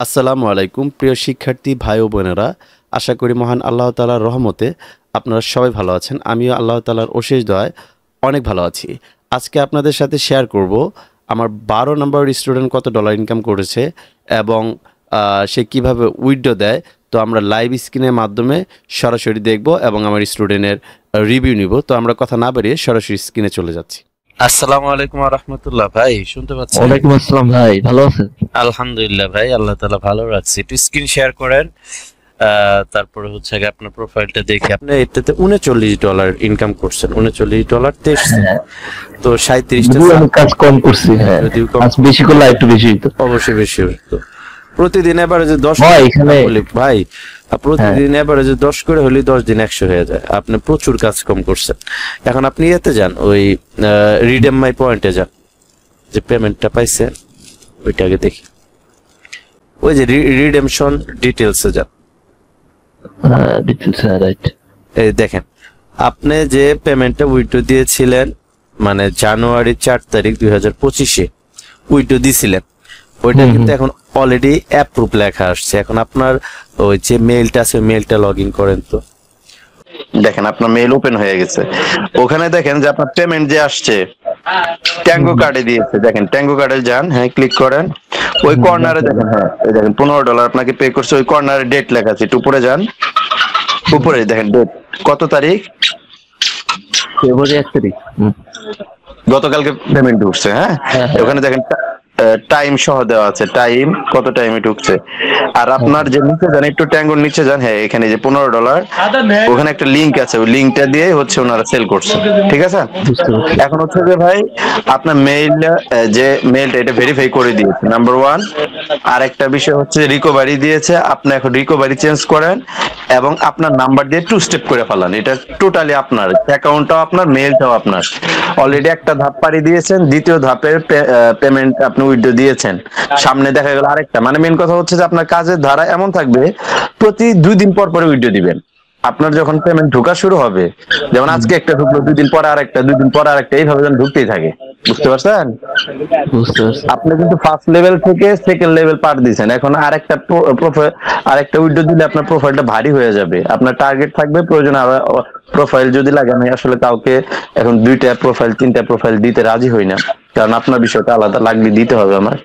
আসসালামু আলাইকুম প্রিয় শিক্ষার্থী ভাই ও বোনেরা। আশা করি মহান আল্লাহ তাআলার রহমতে আপনারা সবাই ভালো আছেন। আমিও আল্লাহ তাআলার অশেষ দয়ায় অনেক ভালো আছি। আজকে আপনাদের সাথে শেয়ার করব আমার ১২ নম্বর স্টুডেন্ট কত ডলার ইনকাম করেছে এবং সে কিভাবে উইথড্র দেয়। তো আমরা লাইভ স্ক্রিনের মাধ্যমে সরাসরি দেখব এবং আমার স্টুডেন্টের রিভিউ নিব। তো আমরা কথা না বাড়িয়ে সরাসরি স্ক্রিনে চলে যাচ্ছি। আসসালামু আলাইকুম ওয়া রাহমাতুল্লাহ। ভাই শুনতে পাচ্ছেন? ওয়ালাইকুম আসসালাম ভাই, ভালো আছেন? আলহামদুলিল্লাহ ভাই, আল্লাহ তাআলা ভালো রাখছে। একটু স্ক্রিন শেয়ার করেন। তারপরে হচ্ছে আপনার প্রোফাইলটা দেখে আপনি এটাতে $39 ইনকাম করছেন। $39 হ্যাঁ, তো 37টা আমি কাজ কম করছি। হ্যাঁ, যদিও কম, কাজ বেশি করলে একটু বেশি হতো। অবশ্যই বেশি হতো। প্রতিদিন এভারেজে 10 হয় এখানে ভাই, প্রতিদিন এভারেজে 10 করে হলে 10 দিন 100 হয়ে যায়। আপনি প্রচুর কাজ কম করছেন। এখন আপনি এতে যান, ওই রিডেম মাই পয়েন্টে যান, যে পেমেন্টটা পাইছেন ওইটা আগে দেখি। ওই যে রিডেমশন ডিটেলসে যান। Details, right. এই দেখেন, আপনি যে পেমেন্টটা উইথড্র দিয়েছিলেন, মানে জানুয়ারি 4 তারিখ 2025-এ উইথড্র দিয়েছিলেন, ওইটা কিন্তু এখন অলরেডি অ্যাপ্রুভ লেখা আসছে। এখন আপনার ওই যে মেইলটা আছে, মেইলটা লগ ইন করেন। তো দেখেন আপনার মেইল ওপেন হয়ে গেছে। ওখানে দেখেন যে আপনার পেমেন্ট যে আসছে ট্যাঙ্গো কার্ডে দিয়েছে। দেখেন ট্যাঙ্গো কার্ডে যান, হ্যাঁ ক্লিক করেন। ওই কর্নারে দেখেন, হ্যাঁ এই দেখেন $15 আপনাকে পে করছে। ওই কর্নারে ডেট লেখা আছে, একটু উপরে যান। উপরে দেখেন ডেট, কত তারিখ? ফেব্রুয়ারি 1 তারিখ। গতকালকে পেমেন্ট ঢুকছে। হ্যাঁ, ওখানে দেখেন টাইম সহ দেওয়া আছে, টাইম কত টাইমে ঢুকছে। আর আপনার যে নিচে যান, একটু ট্যাঙ্গোর নিচে যান, হ্যাঁ এখানে যে $15 ওখানে একটা লিঙ্ক আছে, ওই লিঙ্কটা দিয়ে হচ্ছে ওনারা সেল করছে। ঠিক আছে, এখন হচ্ছে যে ভাই আপনার মেইল, যে মেইলটা এটা ভেরিফাই করে দিয়েছে নাম্বার 1। আর একটা বিষয় হচ্ছে রিকভারি দিয়েছে। আপনি এখন রিকভারি চেঞ্জ করেন এবং আপনার নাম্বার দিয়ে 2 স্টেপ করে ফেলান। এটা টোটালি আপনার, অ্যাকাউন্টটাও আপনার, মেইলটাও আপনার। অলরেডি একটা ধাপ পাড়ি দিয়েছেন, দ্বিতীয় ধাপের পেমেন্ট আপনি উইথড্র দিয়েছেন। সামনে দেখা গেল আরেকটা। মানে মেইন কথা হচ্ছে যে আপনার কাজের ধারা এমন থাকবে, প্রতি 2 দিন পর পরে উইথড্র দিবেন। আপনার যখন পেমেন্ট ঢোকা শুরু হবে, যেমন আজকে একটা ঢুকলো, 2 দিন পরে আরেকটা, 2 দিন পরে আরেকটা, এইভাবে যেন ঢুকতেই থাকে। বুঝতে পারছেন? বুঝতে পারছি। আপনি কিন্তু ফার্স্ট লেভেল থেকে সেকেন্ড লেভেল পার দিয়েছেন। এখন আরেকটা প্রোফাইল, আরেকটা উইথড্র দিলে আপনার প্রোফাইলটা ভারী হয়ে যাবে। আপনার টার্গেট থাকবে, প্রয়োজন প্রোফাইল যদি লাগে। আমি আসলে কাউকে এখন 2টা প্রোফাইল 3টা প্রোফাইল দিতে রাজি হই না, কারণ আপনার বিষয়টা আলাদা, লাগলে দিতে হবে আমার।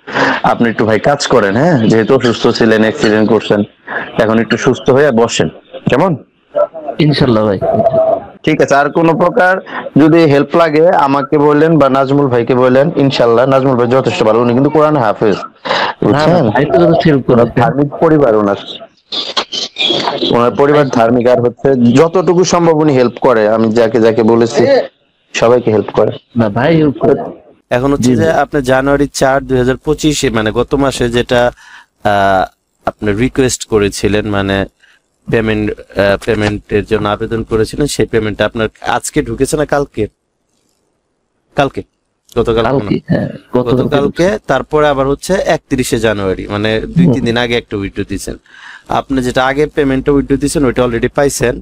আপনি একটু ভাই কাজ করেন, হ্যাঁ যেহেতু অসুস্থ ছিলেন, অ্যাক্সিডেন্ট করছেন, এখন একটু সুস্থ হয়ে বসেন, কেমন? ইনশাআল্লাহ ভাই। ঠিক আছে, আর কোনো প্রকার যদি হেল্প লাগে আমাকে বললেন বা নাজমুল ভাইকে বললেন। ইনশাআল্লাহ নাজমুল ভাই যথেষ্ট ভালো, উনি কিন্তু কোরআন হাফেজ, বুঝছেন? ভাই তো হেল্প করে, ধার্মিক পরিবার ওনার, ওনার পরিবার ধার্মিক। আর হচ্ছে যতটুকু সম্ভব উনি হেল্প করে। আমি যাকে যাকে বলেছি সবাইকে হেল্প করে। না ভাই হেল্প করে। এখন হচ্ছে যে আপনি জানুয়ারি 4, 2025-এ, মানে গত মাসে যেটা আপনি রিকোয়েস্ট করেছিলেন, মানে পেমেন্টের জন্য আবেদন করেছিলেন, সেই পেমেন্টটা আপনার আজকে ঢুকেছে না কালকে? কালকে, গতকালকে। তারপরে আবার হচ্ছে 31শে জানুয়ারি, মানে 2-3 দিন আগে একটা উইথড্র দিয়েছেন। আপনি যেটা আগে পেমেন্টটা উইথড্র দিয়েছেন ওইটা অলরেডি পাইছেন।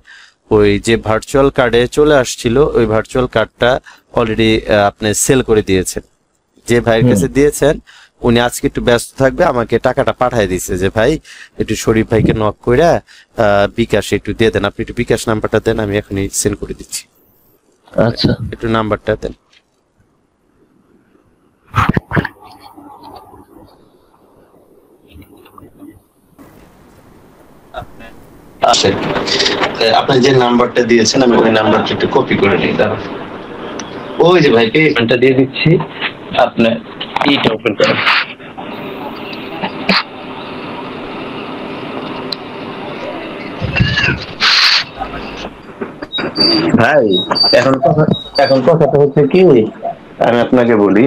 ওই যে ভার্চুয়াল কার্ডে চলে আসছিল, ওই ভার্চুয়াল কার্ডটা অলরেডি আপনি সেল করে দিয়েছেন। যে ভাইয়ের কাছে দিয়েছেন উনি আজকে একটু ব্যস্ত থাকবে, আমাকে টাকাটা পাঠিয়ে দিয়েছে যে ভাই একটু শরীফ ভাইকে নক কইরা বিকাশে একটু দিয়ে দেন। আপনি একটু বিকাশ নাম্বারটা দেন, আমি এখনই সেন্ড করে দিচ্ছি। আচ্ছা, একটু নাম্বারটা দেন। আপনি যে নাম্বারটা দিয়েছেন আমি ওই নাম্বারটা একটু কপি করে নিই। দাঁড়ান, ওই যে ভাই পেমেন্টটা দিয়ে দিচ্ছি, আপনি এইটা ওপেন করেন। ভাই এখন কথাটা হচ্ছে কি, আমি আপনাকে বলি,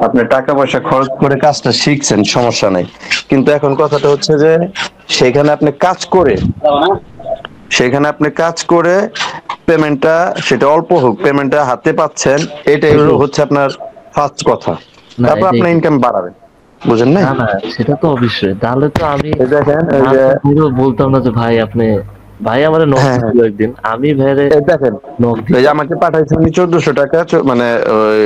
আপনি টাকা পয়সা খরচ করে কাজটা শিখছেন, সমস্যা নাই, কিন্তু এখন কথাটা হচ্ছে যে সেখানে আপনি কাজ করে পেমেন্টটা, সেটা অল্প হোক, পেমেন্টটা হাতে পাচ্ছেন, এটাই হচ্ছে আপনার ফার্স্ট কথা। তারপর আপনার ইনকাম বাড়াবেন, বুঝেন না? না সেটা তো অবশ্যই। তাহলে তো আমি দেখেন বলতাম না যে ভাই আপনি, ভাই আমার নক দিল একদিন, আমি ভাইরে দেখেন আমাকে পাঠাইছে উনি 1400 টাকা, মানে ওই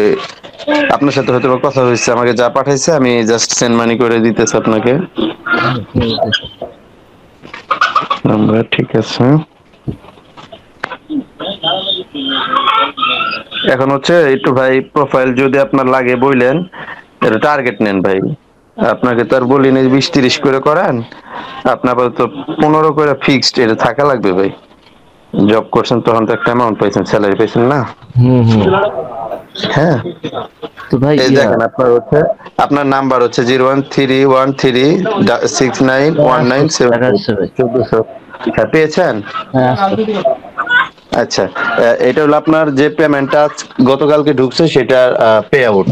আপনার সাথে হয়তো কথা হয়েছে, আমাকে যা পাঠাইছে আমি জাস্ট সেন্ড মানি করে দিতেছি আপনাকে। নাম্বার ঠিক আছে। এখন হচ্ছে একটু ভাই প্রোফাইল যদি আপনার লাগে বললেন, এটা টার্গেট নেন ভাই। আপনাকে তো আর বলিনি 20-30 করে করেন, আপনার তো 15 করে ফিক্সড এটা থাকা লাগবে ভাই। জব করছেন তখন তো একটা অ্যামাউন্ট পাইছেন, স্যালারি পাইছেন না? হুম হুম। হ্যাঁ, তো ভাই এই দেখেন আপনার হচ্ছে, আপনার নাম্বার হচ্ছে 01313691979। টাকা আসছে ভাই। 1400 পেয়েছেন? হ্যাঁ আসছে। আচ্ছা, এটা হলো আপনার যে পেমেন্টটা গতকালকে ঢুকছে সেটা পে আউট।